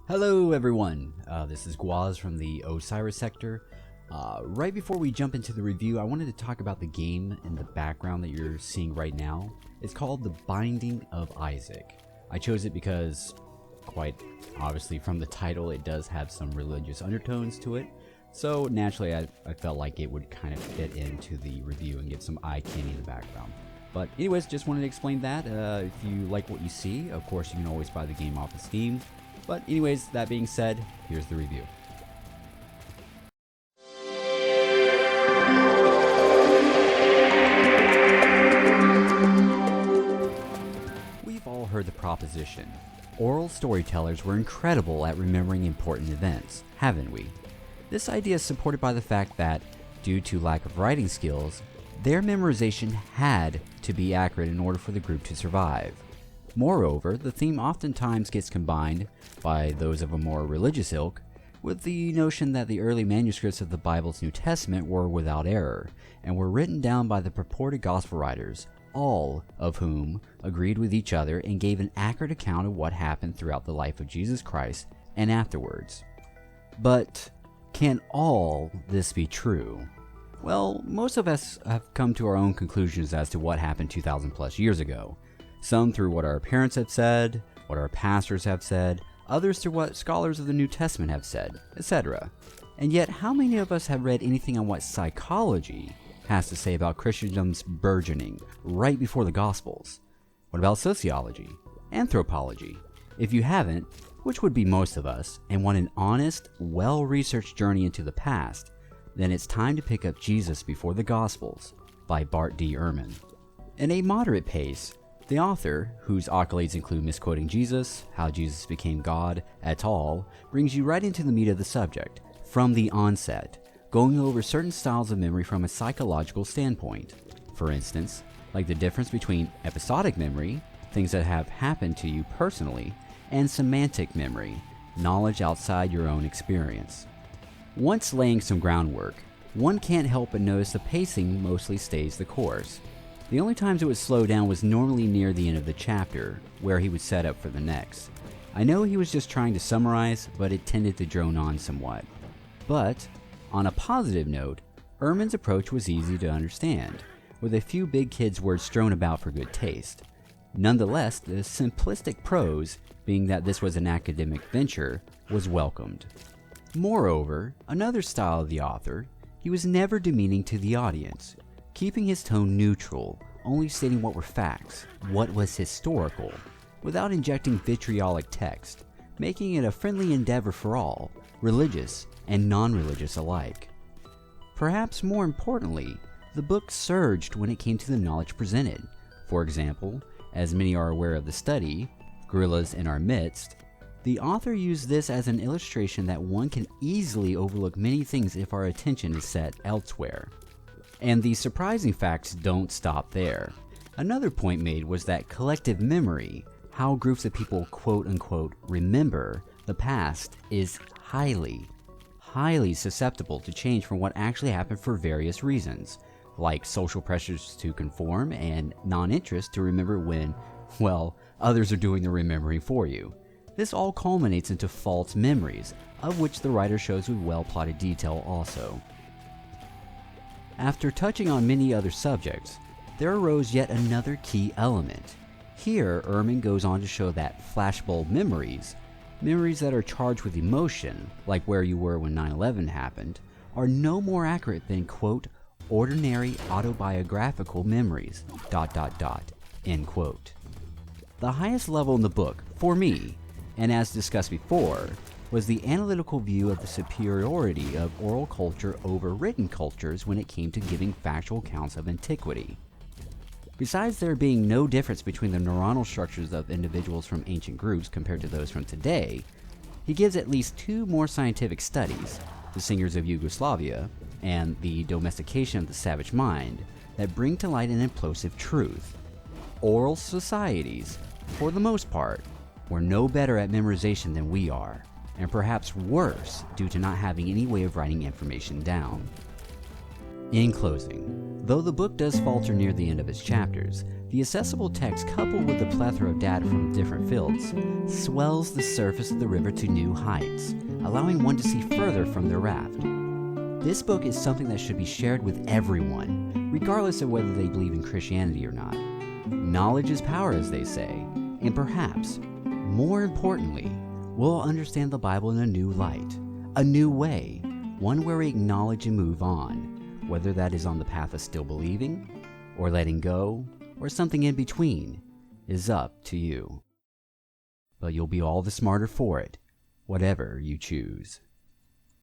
Hello everyone, this is gwOz from the Osiris sector. Right before we jump into the review, I wanted to talk about the game in the background that you're seeing right now. It's called The Binding of Isaac. I chose it because, quite obviously from the title, it does have some religious undertones to it. So naturally I felt like it would kind of fit into the review and get some eye candy in the background. But anyways, just wanted to explain that. If you like what you see, of course you can always buy the game off of Steam. But anyways, that being said, here's the review. We've all heard the proposition. Oral storytellers were incredible at remembering important events, haven't we? This idea is supported by the fact that, due to lack of writing skills, their memorization had to be accurate in order for the group to survive. Moreover, the theme oftentimes gets combined, by those of a more religious ilk, with the notion that the early manuscripts of the Bible's New Testament were without error, and were written down by the purported gospel writers, all of whom agreed with each other and gave an accurate account of what happened throughout the life of Jesus Christ and afterwards. But can all this be true? Well, most of us have come to our own conclusions as to what happened 2,000 plus years ago. Some through what our parents have said, what our pastors have said, others through what scholars of the New Testament have said, etc. And yet, how many of us have read anything on what psychology has to say about Christendom's burgeoning right before the Gospels? What about sociology? Anthropology? If you haven't, which would be most of us, and want an honest, well-researched journey into the past, then it's time to pick up Jesus Before the Gospels by Bart D. Ehrman. In a moderate pace, the author, whose accolades include misquoting Jesus, how Jesus became God, et al., brings you right into the meat of the subject, from the onset, going over certain styles of memory from a psychological standpoint. For instance, like the difference between episodic memory, things that have happened to you personally, and semantic memory, knowledge outside your own experience. Once laying some groundwork, one can't help but notice the pacing mostly stays the course. The only times it would slow down was normally near the end of the chapter, where he would set up for the next. I know he was just trying to summarize, but it tended to drone on somewhat. But, on a positive note, Ehrman's approach was easy to understand, with a few big kids words strewn about for good taste. Nonetheless, the simplistic prose, being that this was an academic venture, was welcomed. Moreover, another style of the author, he was never demeaning to the audience, keeping his tone neutral, only stating what were facts, what was historical, without injecting vitriolic text, making it a friendly endeavor for all, religious and non-religious alike. Perhaps more importantly, the book surged when it came to the knowledge presented. For example, as many are aware of the study, Gorillas in Our Midst, the author used this as an illustration that one can easily overlook many things if our attention is set elsewhere. And the surprising facts don't stop there. Another point made was that collective memory, how groups of people quote-unquote remember the past, is highly susceptible to change from what actually happened for various reasons, like social pressures to conform and non-interest to remember when, well, others are doing the remembering for you. This all culminates into false memories, of which the writer shows with well-plotted detail also. After touching on many other subjects, there arose yet another key element. Here, Ehrman goes on to show that flashbulb memories that are charged with emotion, like where you were when 9/11 happened, are no more accurate than, quote, ordinary autobiographical memories, ... end quote. The highest level in the book, for me, and as discussed before, was the analytical view of the superiority of oral culture over written cultures when it came to giving factual accounts of antiquity. Besides there being no difference between the neuronal structures of individuals from ancient groups compared to those from today, he gives at least two more scientific studies, the Singers of Yugoslavia and the Domestication of the Savage Mind, that bring to light an implosive truth. Oral societies, for the most part, were no better at memorization than we are, and perhaps worse due to not having any way of writing information down. In closing, though the book does falter near the end of its chapters, the The accessible text, coupled with the plethora of data from different fields, swells the surface of the river to new heights, allowing one to see further from their raft. This book is something that should be shared with everyone, regardless of whether they believe in Christianity or not. Knowledge is power, as they say, and perhaps, more importantly, we'll understand the Bible in a new light, a new way, one where we acknowledge and move on, whether that is on the path of still believing, or letting go, or something in between, is up to you. But you'll be all the smarter for it, whatever you choose.